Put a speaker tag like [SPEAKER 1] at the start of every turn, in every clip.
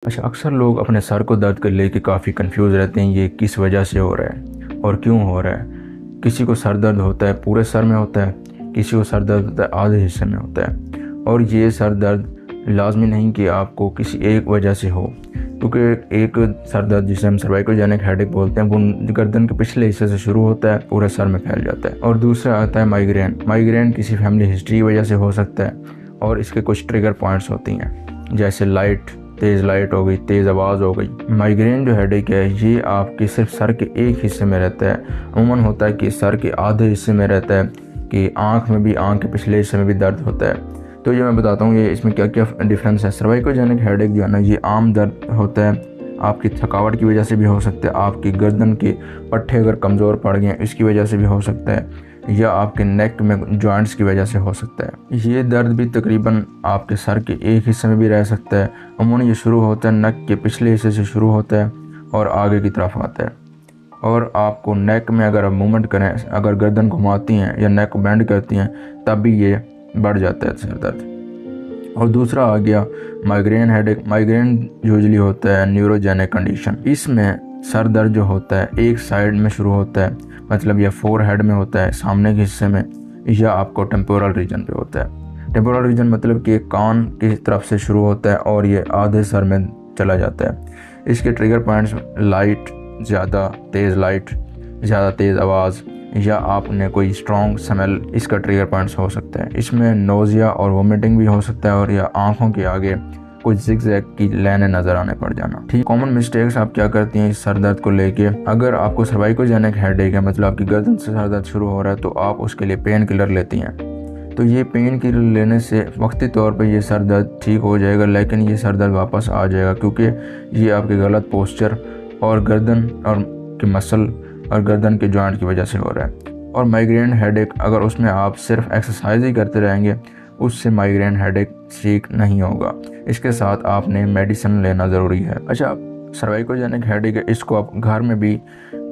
[SPEAKER 1] अच्छा, अक्सर लोग अपने सर को दर्द को लेके काफ़ी कंफ्यूज रहते हैं, ये किस वजह से हो रहा है और क्यों हो रहा है। किसी को सर दर्द होता है पूरे सर में होता है, किसी को सर दर्द होता है आधे हिस्से में होता है। और ये सर दर्द लाजमी नहीं कि आपको किसी एक वजह से हो, क्योंकि एक सर दर्द जिसे हम सर्वाइकोजेनिक हेडेक बोलते हैं वो गर्दन के पिछले हिस्से से शुरू होता है, पूरे सर में फैल जाता है। और दूसरा आता है माइग्रेन। माइग्रेन किसी फैमिली हिस्ट्री की वजह से हो सकता है और इसके कुछ ट्रिगर पॉइंट्स होती हैं, जैसे तेज़ लाइट हो गई, तेज़ आवाज़ हो गई। माइग्रेन जो हेडेक है ये आपके सिर्फ सर के एक हिस्से में रहता है। अमूमन होता है कि सर के आधे हिस्से में रहता है, कि आँख में भी, आँख के पिछले हिस्से में भी दर्द होता है। तो ये मैं बताता हूँ ये इसमें क्या क्या डिफरेंस है। सर्वाइकोजेनिक हेडेक जो है ना, ये आम दर्द होता है, आपकी थकावट की वजह से भी हो सकता है, आपकी गर्दन के पट्टे अगर कमज़ोर पड़ गए इसकी वजह से भी हो सकता है, या आपके नेक में जॉइंट्स की वजह से हो सकता है। ये दर्द भी तकरीबन आपके सर के एक हिस्से में भी रह सकता है। अमूमन ये शुरू होता है नेक के पिछले हिस्से से शुरू होता है और आगे की तरफ आता है। और आपको नेक में अगर आप मूवमेंट करें, अगर गर्दन घुमाती हैं या नेक को बेंड करती हैं, तब भी ये बढ़ जाता है सर दर्द। और दूसरा आ गया माइग्रेन हेडेक। माइग्रेन यूजुअली होता है न्यूरोजेनिक कंडीशन। इसमें सर दर्द जो होता है एक साइड में शुरू होता है, मतलब या फोरहेड में होता है, सामने के हिस्से में, या आपको टेम्पोरल रीजन पे होता है। टेम्पोरल रीजन मतलब कि कान की तरफ से शुरू होता है और ये आधे सर में चला जाता है। इसके ट्रिगर पॉइंट्स लाइट, ज़्यादा तेज़ लाइट, ज़्यादा तेज़ आवाज़, या आपने कोई स्ट्रॉन्ग स्मेल, इसका ट्रिगर पॉइंट्स हो सकता है। इसमें नोज़िया और वोमिटिंग भी हो सकता है, और या आँखों के आगे कुछ जिगजैग की लाइनें नजर आने पड़ जाना। ठीक, कॉमन मिस्टेक्स आप क्या करती हैं इस सर दर्द को लेके। अगर आपको सर्वाइकोजेनिक हेडेक है, मतलब आपकी गर्दन से सर दर्द शुरू हो रहा है, तो आप उसके लिए पेन किलर लेती हैं। तो ये पेन किलर लेने से वक्ती तौर पे ये सर दर्द ठीक हो जाएगा, लेकिन ये सर दर्द वापस आ जाएगा, क्योंकि ये आपके गलत पोस्चर और गर्दन और की मसल और गर्दन के जॉइंट की वजह से हो रहा है। और माइग्रेन हेडेक, अगर उसमें आप सिर्फ एक्सरसाइज ही करते रहेंगे, उससे माइग्रेन हेडेक ठीक नहीं होगा। इसके साथ आपने मेडिसिन लेना ज़रूरी है। अच्छा, सर्वाइकोजेनिक हेडेक है, इसको आप घर में भी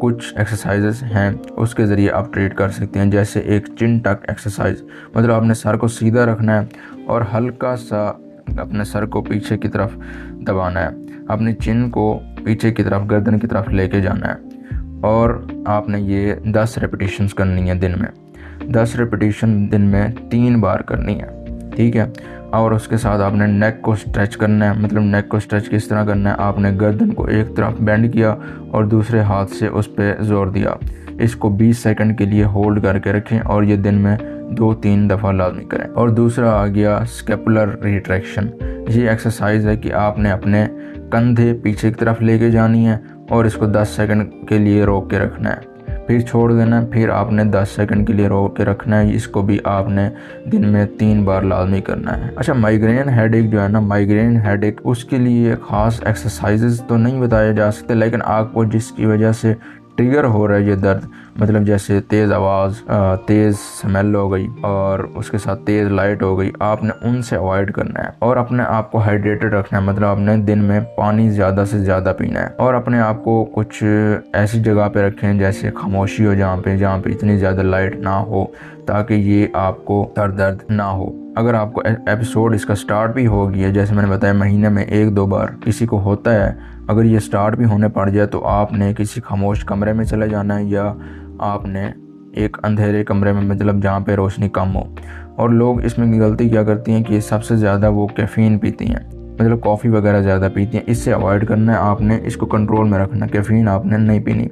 [SPEAKER 1] कुछ एक्सरसाइजेस हैं उसके ज़रिए आप ट्रीट कर सकते हैं। जैसे एक चिन टक एक्सरसाइज, मतलब आपने सर को सीधा रखना है और हल्का सा अपने सर को पीछे की तरफ दबाना है, अपनी चिन को पीछे की तरफ गर्दन की तरफ लेके जाना है, और आपने ये 10 रेपिटेशंस करनी है दिन में। 10 रेपिटेशन दिन में 3 बार करनी है, ठीक है। और उसके साथ आपने नेक को स्ट्रेच करना है। मतलब नेक को स्ट्रेच किस तरह करना है, आपने गर्दन को एक तरफ बेंड किया और दूसरे हाथ से उस पर जोर दिया। इसको 20 सेकंड के लिए होल्ड करके रखें और ये दिन में 2-3 दफ़ा लाजमी करें। और दूसरा आ गया स्केपुलर रिट्रैक्शन। ये एक्सरसाइज है कि आपने अपने कंधे पीछे की तरफ लेके जानी है और इसको 10 सेकंड के लिए रोक के रखना है, फिर छोड़ देना है, फिर आपने 10 सेकंड के लिए रोक के रखना है। इसको भी आपने दिन में 3 बार लाजमी करना है। अच्छा, माइग्रेन हेडेक जो है ना, माइग्रेन हेडेक उसके लिए ख़ास एक्सरसाइजेस तो नहीं बताए जा सकते, लेकिन आपको जिसकी वजह से ट्रिगर हो रहा है ये दर्द, मतलब जैसे तेज़ आवाज़, तेज़ स्मेल हो गई और उसके साथ तेज़ लाइट हो गई, आपने उनसे अवॉइड करना है। और अपने आप को हाइड्रेटेड रखना है, मतलब आपने दिन में पानी ज़्यादा से ज़्यादा पीना है। और अपने आप को कुछ ऐसी जगह पे रखें जैसे खामोशी हो, जहाँ पे इतनी ज़्यादा लाइट ना हो, ताकि ये आपको सर दर्द ना हो। अगर आपको एपिसोड इसका स्टार्ट भी हो गया, जैसे मैंने बताया महीने में 1-2 बार किसी को होता है, अगर ये स्टार्ट भी होने पड़ जाए तो आपने किसी खामोश कमरे में चले जाना है, या आपने एक अंधेरे कमरे में, मतलब जहाँ पे रोशनी कम हो। और लोग इसमें गलती क्या करती हैं कि सबसे ज़्यादा वो कैफ़ीन पीती हैं, मतलब कॉफ़ी वगैरह ज़्यादा पीती हैं। इससे अवॉइड करना है, आपने इसको कंट्रोल में रखना, कैफ़ीन आपने नहीं पीनी।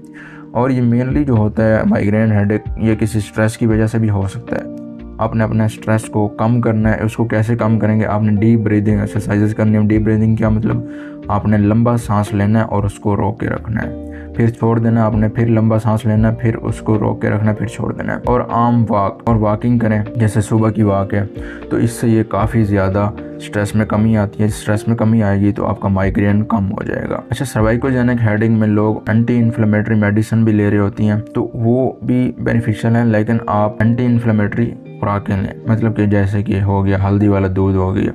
[SPEAKER 1] और ये मेनली जो होता है माइग्रेन हेडेक, ये किसी स्ट्रेस की वजह से भी हो सकता है। आपने अपने स्ट्रेस को कम करना है। उसको कैसे कम करेंगे, आपने डीप ब्रीदिंग एक्सरसाइजेस करनी है। डीप ब्रीदिंग क्या मतलब, आपने लंबा सांस लेना है और उसको रोक के रखना है, फिर छोड़ देना, आपने फिर लंबा सांस लेना है, फिर उसको रोक के रखना है, फिर छोड़ देना है। और आम वॉक और वॉकिंग करें, जैसे सुबह की वॉक है, तो इससे ये काफ़ी ज़्यादा स्ट्रेस में कमी आती है। स्ट्रेस में कमी आएगी तो आपका माइग्रेन कम हो जाएगा। अच्छा, सर्वाइकोजेनिक हेडेक में लोग एंटी इन्फ्लेमेटरी मेडिसिन भी ले रही होती हैं, तो वो भी बेनिफिशियल है, लेकिन आप एंटी इन्फ्लेमेटरी खुराकें लें, मतलब कि जैसे कि हो गया हल्दी वाला दूध हो गया,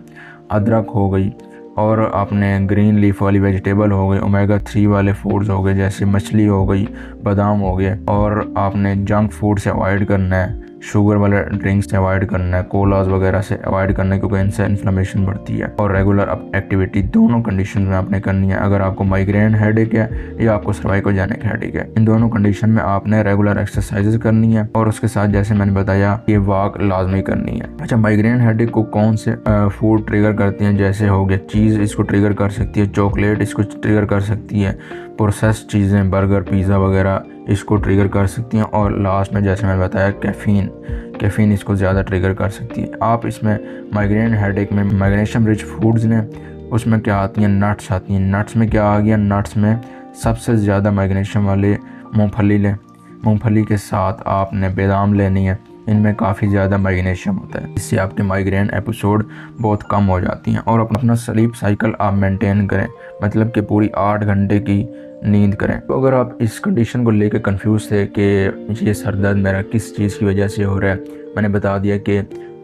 [SPEAKER 1] अदरक हो गई, और आपने ग्रीन लीफ वाली वेजिटेबल हो गई, ओमेगा 3 वाले फूड्स हो गए, जैसे मछली हो गई, बादाम हो गए। और आपने जंक फूड से अवॉइड करना है, शुगर वाले ड्रिंक्स से अवॉइड करना है, कोलाज वगैरह से अवॉइड करना है, क्योंकि इनसे इन्फ्लेमेशन बढ़ती है। और रेगुलर एक्टिविटी दोनों कंडीशन में आपने करनी है। अगर आपको माइग्रेन हेडेक है या आपको सर्वाइकोजेनिक हेडेक है, इन दोनों कंडीशन में आपने रेगुलर एक्सरसाइजेज करनी है और उसके साथ जैसे मैंने बताया ये वॉक लाजमी करनी है। अच्छा, माइग्रेन हेडेक को कौन से फूड ट्रिगर करती हैं? जैसे हो गया चीज़, इसको ट्रिगर कर सकती है, चॉकलेट इसको ट्रिगर कर सकती है, प्रोसेस्ड चीज़ें बर्गर पिज़्ज़ा वगैरह इसको ट्रिगर कर सकती हैं, और लास्ट में जैसे मैंने बताया कैफ़ीन इसको ज़्यादा ट्रिगर कर सकती है। आप इसमें माइग्रेन हेडेक में माइग्रेशन रिच फूड्स ने उसमें क्या आती हैं, नट्स आती हैं। नट्स में क्या आ गया, नट्स में सबसे ज़्यादा माइग्रेशन वाले मूंगफली लें, मूंगफली के साथ आपने बादाम लेनी है, इनमें काफ़ी ज़्यादा माइग्रेशन होता है। इससे आपके माइग्रेन एपिसोड बहुत कम हो जाती हैं। और अपना स्लीप साइकिल आप मेंटेन करें, मतलब कि पूरी 8 घंटे की नींद करें। तो अगर आप इस कंडीशन को लेकर कंफ्यूज थे कि ये सर दर्द मेरा किस चीज़ की वजह से हो रहा है, मैंने बता दिया कि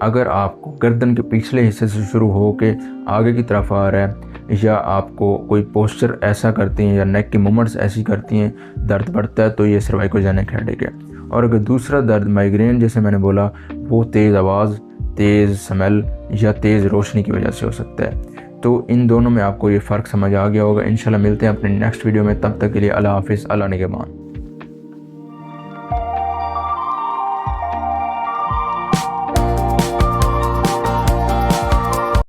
[SPEAKER 1] अगर आपको गर्दन के पिछले हिस्से से शुरू हो के आगे की तरफ आ रहा है, या आपको कोई पोस्चर ऐसा करती हैं या नेक की मूवमेंट्स ऐसी करती हैं, दर्द बढ़ता है, तो ये सर्वाइकोजेनिक हेडेक है। और अगर दूसरा दर्द माइग्रेन जैसे मैंने बोला वो तेज़ आवाज़, तेज़ स्मेल या तेज़ रोशनी की वजह से हो सकता है। तो इन दोनों में आपको ये फ़र्क समझ आ गया होगा। इंशाल्लाह मिलते हैं अपने नेक्स्ट वीडियो में, तब तक के लिए अल्लाह हाफिज़, अल्लाह निगहबान।